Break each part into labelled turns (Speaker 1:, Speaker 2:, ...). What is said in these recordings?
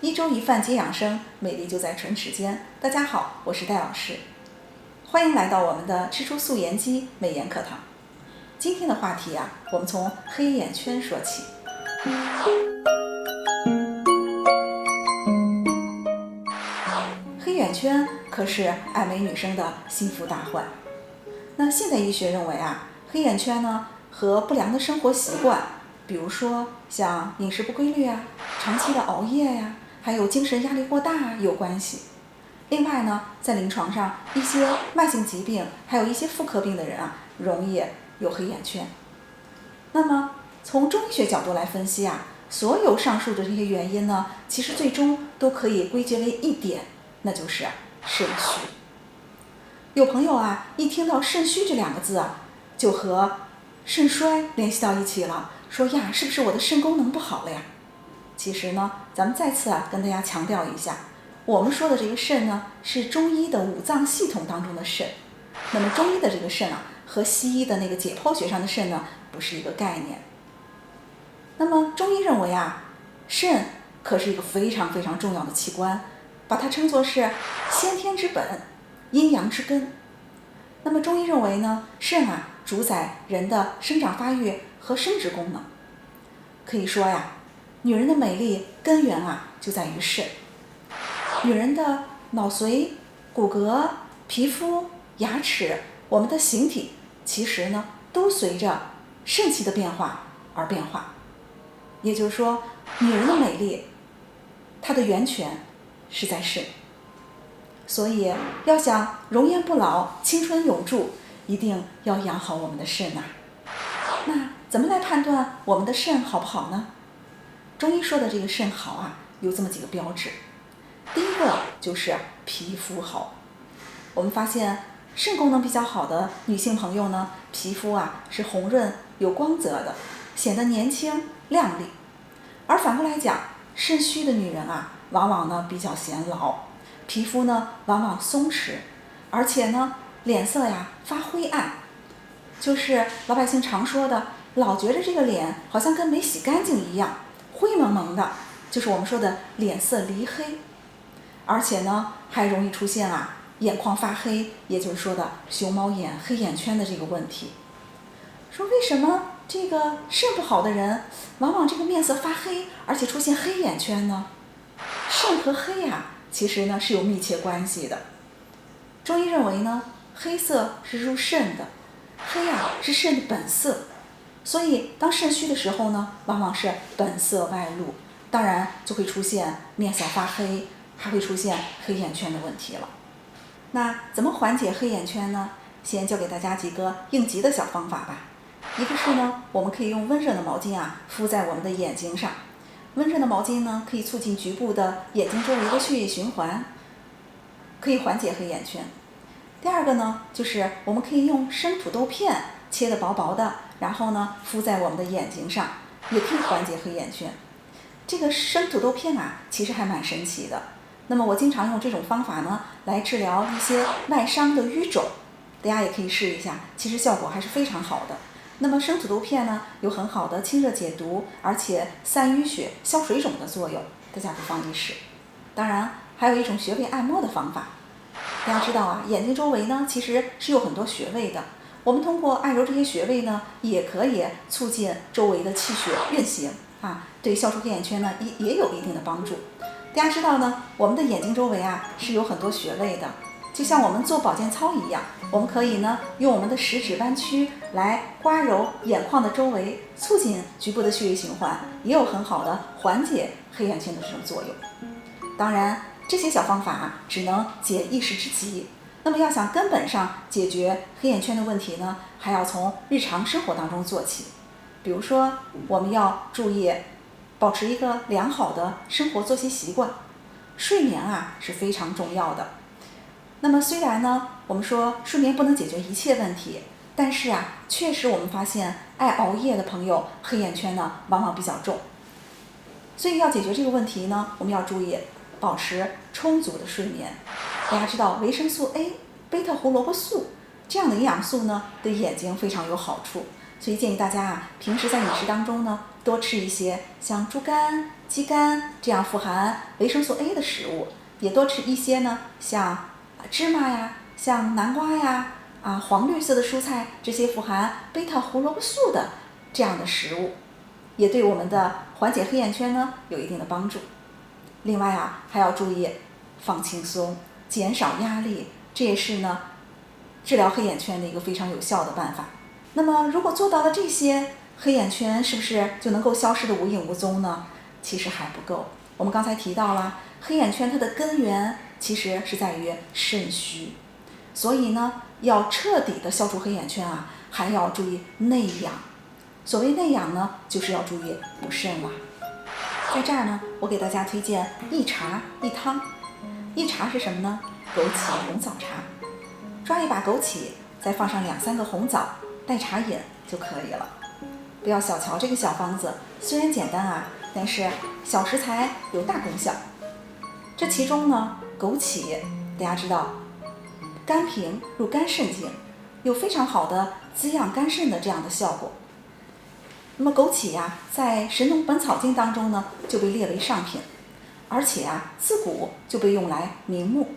Speaker 1: 一粥一饭皆养生，美丽就在唇齿间。大家好，我是戴老师，欢迎来到我们的吃出素颜肌美颜课堂。今天的话题我们从黑眼圈说起。黑眼圈可是爱美女生的心腹大患。那现代医学认为黑眼圈呢和不良的生活习惯，比如说像饮食不规律长期的熬夜还有精神压力过大有关系。另外呢，在临床上，一些慢性疾病还有一些妇科病的人容易有黑眼圈。那么从中医学角度来分析所有上述的这些原因呢，其实最终都可以归结为一点，那就是肾虚。有朋友一听到肾虚这两个字就和肾衰联系到一起了，说是不是我的肾功能不好了呀？其实呢，咱们再次跟大家强调一下，我们说的这个肾呢，是中医的五脏系统当中的肾。那么中医的这个肾和西医的那个解剖学上的肾呢，不是一个概念。那么中医认为肾可是一个非常非常重要的器官，把它称作是先天之本，阴阳之根。那么中医认为呢，肾主宰人的生长发育和生殖功能。可以说女人的美丽根源就在于肾。女人的脑髓、骨骼、皮肤、牙齿，我们的形体其实呢都随着肾气的变化而变化。也就是说，女人的美丽它的源泉是在肾。所以要想容颜不老、青春永驻，一定要养好我们的肾那怎么来判断我们的肾好不好呢？中医说的这个肾好有这么几个标志。第一个就是皮肤好。我们发现肾功能比较好的女性朋友呢，皮肤是红润有光泽的，显得年轻亮丽。而反过来讲，肾虚的女人往往呢比较显老，皮肤呢往往松弛，而且呢脸色发灰暗，就是老百姓常说的，老觉得这个脸好像跟没洗干净一样，灰蒙蒙的，就是我们说的脸色黧黑。而且呢还容易出现眼眶发黑，也就是说的熊猫眼、黑眼圈的这个问题。说为什么这个肾不好的人往往这个面色发黑，而且出现黑眼圈呢？肾和黑其实呢是有密切关系的。中医认为呢，黑色是入肾的，黑是肾的本色，所以当肾虚的时候呢，往往是本色外露，当然就会出现面色发黑，还会出现黑眼圈的问题了。那怎么缓解黑眼圈呢？先教给大家几个应急的小方法吧。一个是呢，我们可以用温热的毛巾敷在我们的眼睛上。温热的毛巾呢，可以促进局部的眼睛周围的血液循环，可以缓解黑眼圈。第二个呢，就是我们可以用生土豆片切得薄薄的，然后呢敷在我们的眼睛上，也可以缓解黑眼圈。这个生土豆片其实还蛮神奇的。那么我经常用这种方法呢来治疗一些外伤的淤肿，大家也可以试一下，其实效果还是非常好的。那么生土豆片呢有很好的清热解毒，而且散淤血、消水肿的作用，大家不妨一试。当然还有一种穴位按摩的方法。大家知道眼睛周围呢其实是有很多穴位的，我们通过按揉这些穴位呢，也可以促进周围的气血运行对消除黑眼圈呢也有一定的帮助。大家知道呢，我们的眼睛周围是有很多穴位的，就像我们做保健操一样，我们可以呢用我们的食指弯曲来刮揉眼眶的周围，促进局部的血液循环，也有很好的缓解黑眼圈的这种作用。当然这些小方法只能解一时之急，那么要想根本上解决黑眼圈的问题呢，还要从日常生活当中做起。比如说我们要注意保持一个良好的生活作息习惯，睡眠是非常重要的。那么虽然呢我们说睡眠不能解决一切问题，但是确实我们发现爱熬夜的朋友黑眼圈呢往往比较重。所以要解决这个问题呢，我们要注意保持充足的睡眠。大家知道维生素 A、贝塔胡萝卜素这样的营养素呢对眼睛非常有好处，所以建议大家啊，平时在饮食当中呢，多吃一些像猪肝、鸡肝这样富含维生素 A 的食物，也多吃一些呢，像芝麻呀、像南瓜呀、黄绿色的蔬菜，这些富含贝塔胡萝卜素的这样的食物，也对我们的缓解黑眼圈呢有一定的帮助。另外啊，还要注意放轻松，减少压力，这也是呢治疗黑眼圈的一个非常有效的办法。那么如果做到了这些，黑眼圈是不是就能够消失得无影无踪呢？其实还不够。我们刚才提到了，黑眼圈它的根源其实是在于肾虚，所以呢，要彻底的消除黑眼圈啊，还要注意内养。所谓内养呢，就是要注意补肾了。在这儿呢，我给大家推荐一茶一汤。一茶是什么呢？枸杞红枣茶。抓一把枸杞，再放上2-3个红枣，代茶饮就可以了。不要小瞧这个小方子，虽然简单啊，但是小食材有大功效。这其中呢，枸杞大家知道，甘平入肝肾经，有非常好的滋养肝肾的这样的效果。那么枸杞呀，在《神农本草经》当中呢，就被列为上品，而且啊，自古就被用来明目。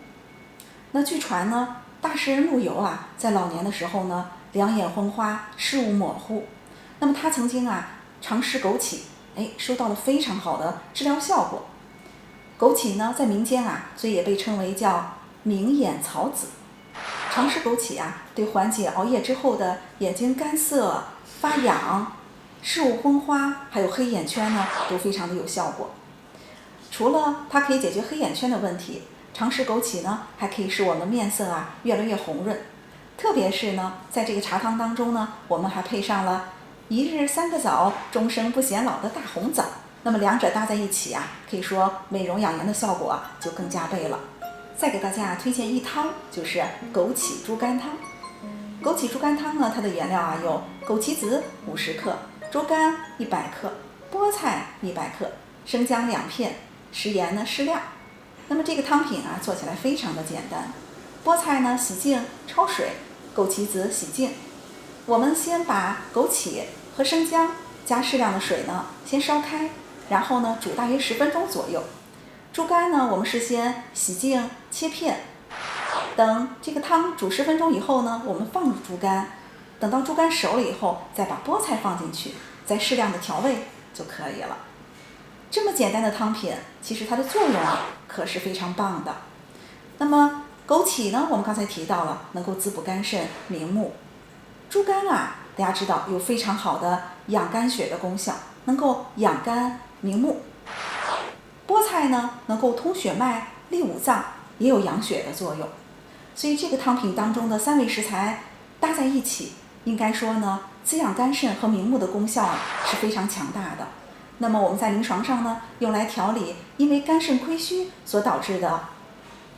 Speaker 1: 那据传呢，大诗人陆游啊，在老年的时候呢，两眼昏花，视物模糊。那么他曾经啊，尝试枸杞，收到了非常好的治疗效果。枸杞呢，在民间啊，所以也被称为叫明眼草子。尝试枸杞啊，对缓解熬夜之后的眼睛干涩、发痒、视物昏花，还有黑眼圈呢，都非常的有效果。除了它可以解决黑眼圈的问题，常食枸杞呢，还可以使我们面色啊越来越红润。特别是呢，在这个茶汤当中呢，我们还配上了1日3个枣，终生不显老的大红枣。那么两者搭在一起啊，可以说美容养颜的效果就更加倍了。再给大家推荐一汤，就是枸杞猪肝汤。枸杞猪肝汤呢，它的原料啊有枸杞子50克，猪肝100克，菠菜100克，生姜2片，食盐呢适量。那么这个汤品啊，做起来非常的简单。菠菜呢洗净焯水，枸杞子洗净。我们先把枸杞和生姜加适量的水呢先烧开，然后呢煮大约10分钟左右。猪肝呢，我们事先洗净切片。等这个汤煮10分钟以后呢，我们放入猪肝，等到猪肝熟了以后，再把菠菜放进去，再适量的调味就可以了。这么简单的汤品，其实它的作用啊可是非常棒的。那么枸杞呢，我们刚才提到了能够滋补肝肾、明目。猪肝啊，大家知道有非常好的养肝血的功效，能够养肝明目。菠菜呢，能够通血脉、利五脏，也有养血的作用。所以这个汤品当中的3味食材搭在一起，应该说呢，滋养肝肾和明目的功效啊是非常强大的。那么我们在临床上呢，用来调理因为肝肾亏虚所导致的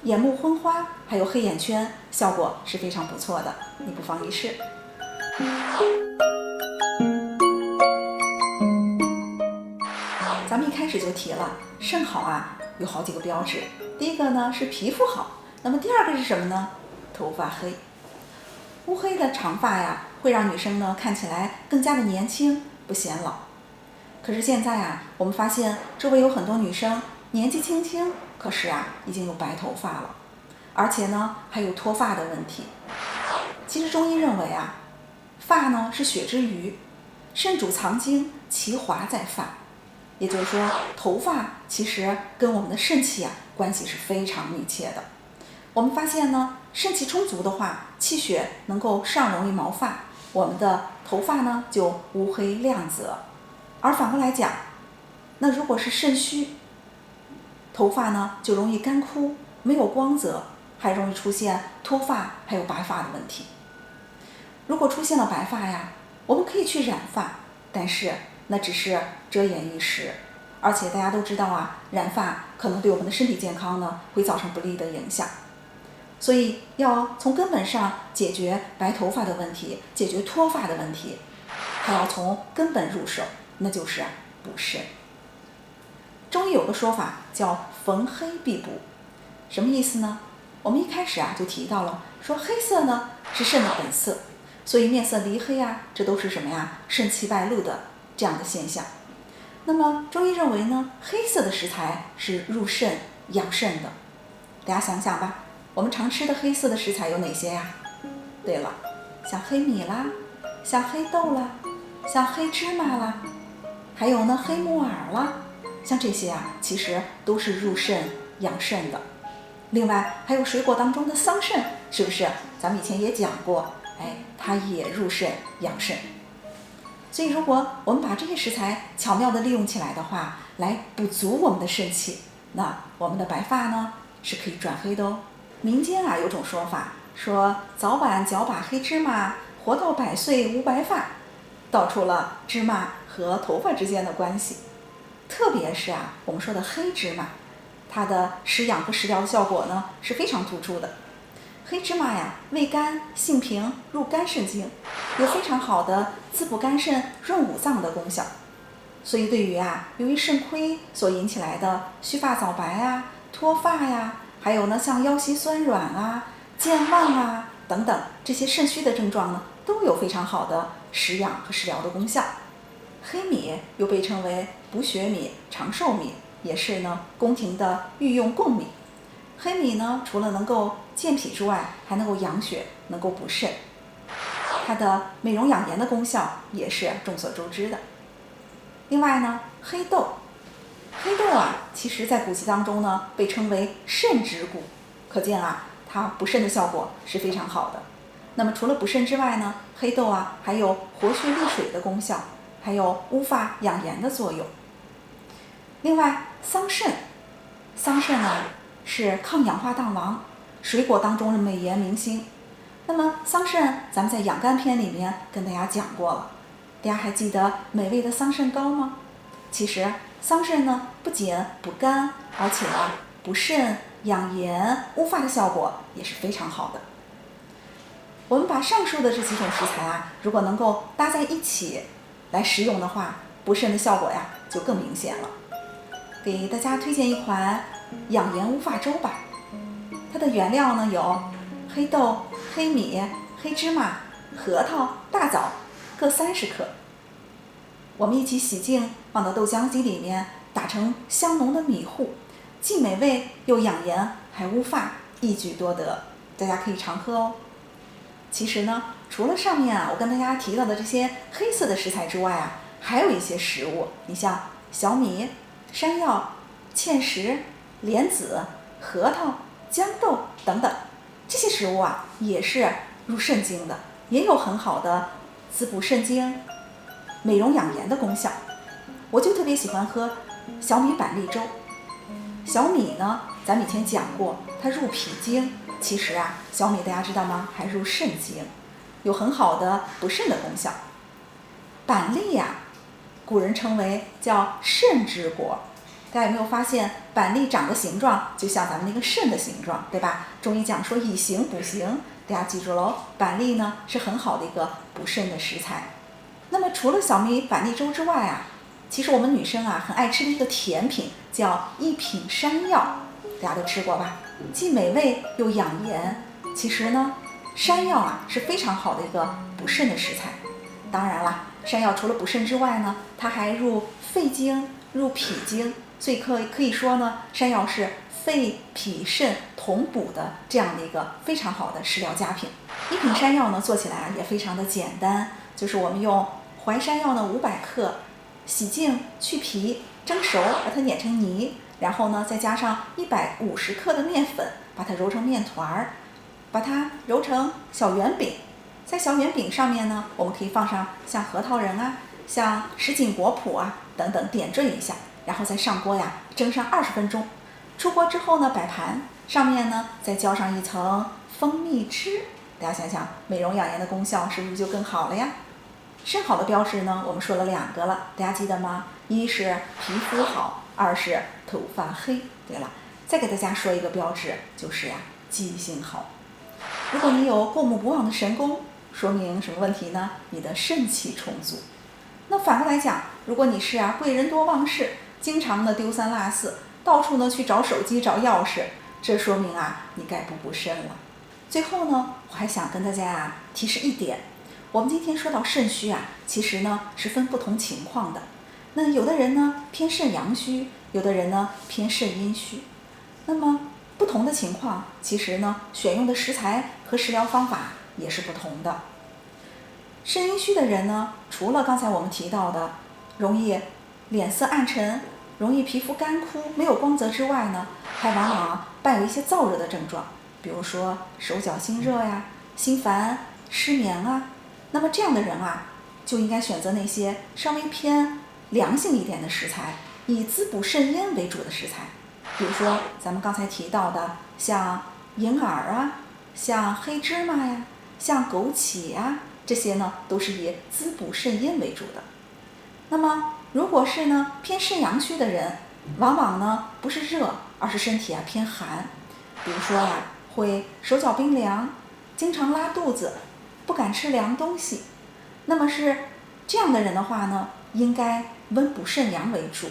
Speaker 1: 眼目昏花，还有黑眼圈，效果是非常不错的，你不妨一试。咱们一开始就提了，肾好啊，有好几个标志。第一个呢是皮肤好，那么第二个是什么呢？头发黑。乌黑的长发呀，会让女生呢看起来更加的年轻，不显老。可是现在啊，我们发现周围有很多女生年纪轻轻，可是啊已经有白头发了，而且呢还有脱发的问题。其实中医认为啊，发呢是血之余，肾主藏精，其华在发。也就是说，头发其实跟我们的肾气啊关系是非常密切的。我们发现呢，肾气充足的话，气血能够上溶于毛发，我们的头发呢就乌黑亮泽。而反过来讲，那如果是肾虚，头发呢就容易干枯，没有光泽，还容易出现脱发还有白发的问题。如果出现了白发呀，我们可以去染发，但是那只是遮掩一时，而且大家都知道啊，染发可能对我们的身体健康呢会造成不利的影响。所以要从根本上解决白头发的问题，解决脱发的问题，还要从根本入手，那就是补肾。中医有个说法叫逢黑必补，什么意思呢？我们一开始啊就提到了，说黑色呢是肾的本色，所以面色黧黑啊，这都是什么呀？肾气外露的这样的现象。那么中医认为呢，黑色的食材是入肾养肾的。大家想想吧，我们常吃的黑色的食材有哪些呀？对了，像黑米啦，像黑豆啦，像黑芝麻啦，还有呢黑木耳啦，像这些啊，其实都是入肾养肾的。另外还有水果当中的桑葚，是不是？咱们以前也讲过，它也入肾养肾。所以如果我们把这些食材巧妙地利用起来的话，来补足我们的肾气，那我们的白发呢是可以转黑的哦。民间啊有种说法，说早晚嚼把黑芝麻，活到100岁无白发，道出了芝麻和头发之间的关系。特别是啊我们说的黑芝麻，它的食养和食疗的效果呢是非常突出的。黑芝麻呀，味甘性平，入肝肾经，有非常好的滋补肝肾、润五脏的功效。所以对于由于肾亏所引起来的须发早白啊、脱发呀，还有呢像腰膝酸软啊、健忘啊等等这些肾虚的症状呢，都有非常好的食养和食疗的功效。黑米又被称为补血米、长寿米，也是呢宫廷的御用贡米。黑米呢，除了能够健脾之外，还能够养血，能够补肾，它的美容养颜的功效也是众所周知的。另外呢，黑豆啊，其实在古籍当中呢，被称为肾之谷，可见啊，它补肾的效果是非常好的。那么除了补肾之外呢，黑豆啊还有活血利水的功效，还有乌发养颜的作用。另外，桑葚呢是抗氧化大王，水果当中的美颜明星。那么桑葚咱们在养肝篇里面跟大家讲过了，大家还记得美味的桑葚糕吗？其实桑葚呢不仅补肝，而且补肾养颜乌发的效果也是非常好的。我们把上述的这几种食材如果能够搭在一起来食用的话，补肾的效果就更明显了。给大家推荐一款养颜乌发粥吧。它的原料呢有黑豆、黑米、黑芝麻、核桃、大枣各30克。我们一起洗净，放到豆浆机里面打成香浓的米糊，既美味又养颜还乌发，一举多得，大家可以常喝哦。其实呢，除了上面我跟大家提到的这些黑色的食材之外还有一些食物，你像小米、山药、芡实、莲子、核桃、豇豆等等，这些食物也是入肾经的，也有很好的滋补肾精、美容养颜的功效。我就特别喜欢喝小米板栗粥。小米呢，咱们以前讲过，它入脾经，其实小米大家知道吗？还入肾经，有很好的补肾的功效。板栗古人称为叫肾之果。大家有没有发现板栗长的形状就像咱们那个肾的形状，对吧？中医讲说以形补形，大家记住喽。板栗呢是很好的一个补肾的食材。那么除了小米板栗粥之外其实我们女生很爱吃的一个甜品叫一品山药，大家都吃过吧？既美味又养颜。其实呢，山药是非常好的一个补肾的食材。当然啦，山药除了补肾之外呢，它还入肺经、入脾经，所以可以说呢，山药是肺脾肾同补的这样的一个非常好的食疗佳品。一品山药呢做起来也非常的简单，就是我们用淮山药呢500克，洗净去皮，蒸熟，把它碾成泥，然后呢再加上150克的面粉，把它揉成面团儿，把它揉成小圆饼。在小圆饼上面呢，我们可以放上像核桃仁像什锦果脯等等点缀一下，然后再上锅蒸上20分钟。出锅之后呢，摆盘，上面呢再浇上一层蜂蜜汁。大家想想，美容养颜的功效是不是就更好了呀？肾好的标志呢，我们说了2个了，大家记得吗？一是皮肤好，2是头发黑。对了，再给大家说一个标志，就是记性好。如果你有过目不忘的神功，说明什么问题呢？你的肾气充足。那反过来讲，如果你是贵人多忘事，经常的丢三落四，到处呢去找手机找钥匙，这说明你该补肾了。最后呢，我还想跟大家提示一点，我们今天说到肾虚啊，其实呢是分不同情况的。那有的人呢偏肾阳虚，有的人呢偏肾阴虚。那么不同的情况，其实呢选用的食材和食疗方法也是不同的。肾阴虚的人呢，除了刚才我们提到的容易脸色暗沉、容易皮肤干枯、没有光泽之外呢，还往往伴有一些燥热的症状，比如说手脚心热呀、心烦、失眠啊。那么这样的人啊，就应该选择那些稍微偏凉性一点的食材，以滋补肾阴为主的食材。比如说咱们刚才提到的，像银耳啊、像黑芝麻呀、像枸杞呀，这些呢都是以滋补肾阴为主的。那么如果是呢偏肾阳虚的人，往往呢不是热，而是身体偏寒。比如说会手脚冰凉，经常拉肚子，不敢吃凉东西。那么是这样的人的话呢，应该温补肾阳为主。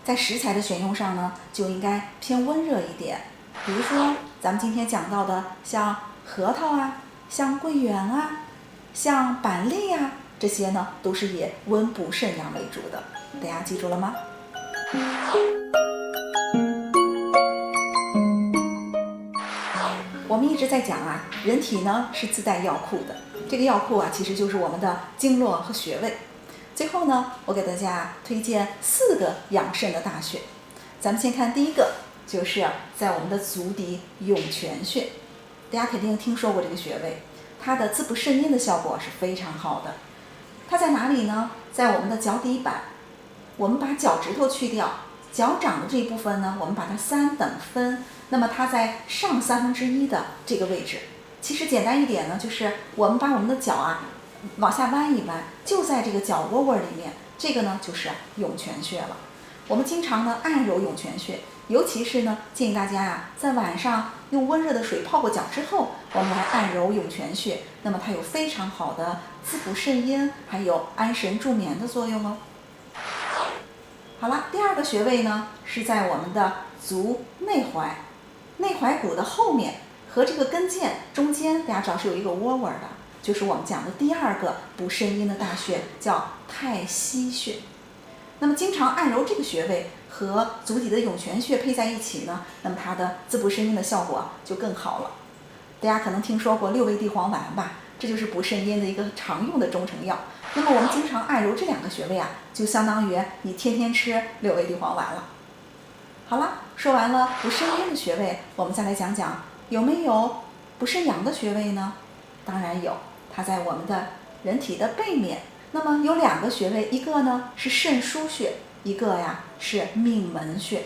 Speaker 1: 在食材的选用上呢，就应该偏温热一点。比如说咱们今天讲到的，像核桃啊、像桂圆啊、像板栗啊，这些呢都是以温补肾阳为主的。大家记住了吗？我们一直在讲啊，人体呢是自带药库的。这个药库啊，其实就是我们的经络和穴位。最后呢，我给大家推荐4个养肾的大穴。咱们先看第一个，就是在我们的足底涌泉穴。大家肯定听说过这个穴位，它的滋补肾阴的效果是非常好的。它在哪里呢？在我们的脚底板。我们把脚趾头去掉，脚掌的这一部分呢，我们把它3等分。那么它在上1/3的这个位置。其实简单一点呢，就是我们把我们的脚啊往下弯一弯，就在这个脚窝窝里面，这个呢就是涌泉穴了。我们经常呢按揉涌泉穴，尤其是呢建议大家在晚上用温热的水泡过脚之后，我们来按揉涌泉穴，那么它有非常好的滋补肾阴，还有安神助眠的作用哦。好了，第2个穴位呢是在我们的足内踝，内踝骨的后面和这个跟腱中间，大家知道是有一个窝窝的，就是我们讲的第2个补肾阴的大穴，叫太溪穴。那么经常按揉这个穴位和足底的涌泉穴配在一起呢，那么它的滋补肾阴的效果就更好了。大家可能听说过6味地黄丸吧，这就是补肾阴的一个常用的中成药。那么我们经常按揉这2个穴位啊，就相当于你天天吃6味地黄丸了。好了，说完了补肾阴的穴位，我们再来讲讲有没有补肾阳的穴位呢？当然有，它在我们的人体的背面。那么有2个穴位，一个呢是肾腧穴，一个是命门穴。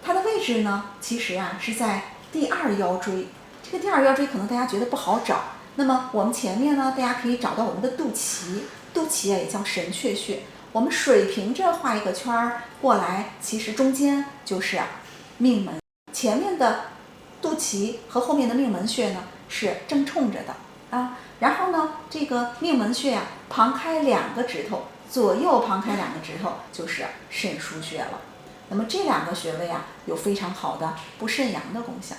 Speaker 1: 它的位置呢，其实是在第2腰椎。这个第2腰椎可能大家觉得不好找，那么我们前面呢，大家可以找到我们的肚脐，肚脐也叫神阙穴。我们水平着画一个圈儿过来，其实中间就是命门，前面的肚脐和后面的命门穴呢是正冲着的啊。然后呢，这个命门穴旁开2个指头，左右旁开2个指头就是肾腧穴了。那么这2个穴位有非常好的补肾阳的功效。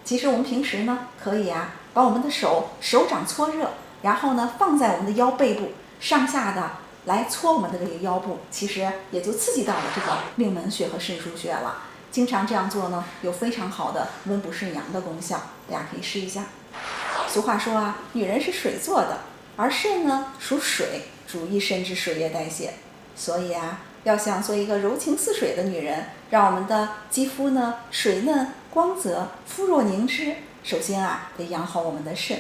Speaker 1: 其实我们平时呢，可以把我们的手掌搓热，然后呢放在我们的腰背部，上下的来搓我们的这个腰部，其实也就刺激到了这个命门穴和肾腧穴了。经常这样做呢，有非常好的温补肾阳的功效，大家可以试一下。俗话说女人是水做的，而肾呢属水，主一身之水液代谢。所以要想做一个柔情似水的女人，让我们的肌肤呢水嫩光泽、肤若凝脂，首先得养好我们的肾，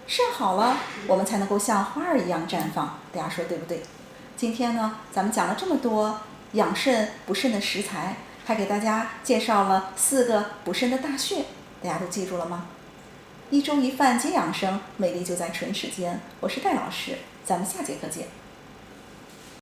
Speaker 1: 肾好了，我们才能够像花儿一样绽放。大家说对不对？今天呢，咱们讲了这么多养肾补肾的食材，还给大家介绍了4个补肾的大穴，大家都记住了吗？一粥一饭皆养生，美丽就在唇齿间。我是戴老师，咱们下节课见。